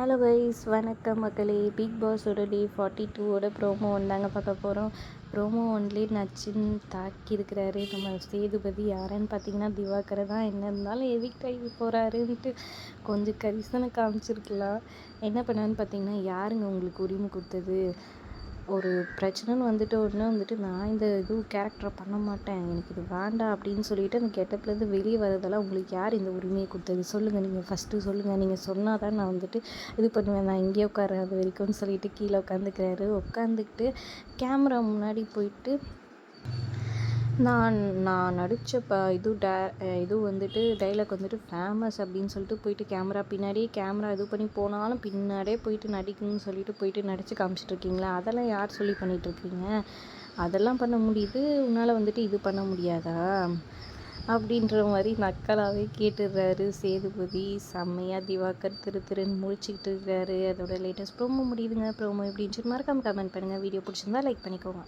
Hello guys, வணக்கம் மக்களே. Big பாஸோட டே 42ஓட promo வந்தாங்க பார்க்க போகிறோம். ப்ரோமோ ஒன்லேயே நச்சுன்னு தாக்கியிருக்கிறாரு நம்ம சேதுபதி. யாருன்னு பார்த்தீங்கன்னா திவாகரை தான். என்ன இருந்தாலும் எவிக்ட் ஆகி போகிறாருன்ட்டு கொஞ்சம் கரிசனை காமிச்சிருக்கலாம். என்ன பண்ணான்னு பார்த்தீங்கன்னா, யாருங்க உங்களுக்கு உரிமை கொடுத்தது? ஒரு பிரச்சனைன்னு வந்துட்டு நான் இந்த கேரக்டரை பண்ண மாட்டேன், எனக்கு இது வேண்டாம் அப்படின்னு சொல்லிட்டு அந்த கெட்டப்லேருந்து வெளியே வரதெல்லாம் உங்களுக்கு யார் இந்த உரிமையை கொடுத்தது? சொல்லுங்கள், நீங்கள் ஃபஸ்ட்டு சொல்லுங்கள். நீங்கள் சொன்னால் தான் நான் இது பண்ணுவேன். நான் இங்கேயே உட்காராது வரைக்கும்னு சொல்லிட்டு கீழே உட்காந்துக்கிட்டு கேமரா முன்னாடி போயிட்டு நான் நடித்த டைலாக் ஃபேமஸ் அப்படின்னு சொல்லிட்டு போயிட்டு கேமரா பின்னாடியே இது பண்ணி போனாலும் பின்னாடியே போயிட்டு நடிக்கணும்னு சொல்லிட்டு போயிட்டு நடித்து காமிச்சிட்ருக்கீங்களா? அதெல்லாம் யார் சொல்லி பண்ணிகிட்ருக்கீங்க? அதெல்லாம் பண்ண முடியுது, உன்னால் இது பண்ண முடியாதா? அப்படின்ற மாதிரி நக்கலாகவே கேட்டுடுறாரு சேதுபதி. செம்மையாக திவாகர் திருன்னு முழிச்சிக்கிட்டு இருக்காரு. அதோட லேட்டஸ்ட் ப்ரோமோ முடியுதுங்க. ப்ரோமோ எப்படின்னு மறக்காமல் கமெண்ட் பண்ணுங்கள். வீடியோ பிடிச்சிருந்தா லைக் பண்ணிக்கோங்க.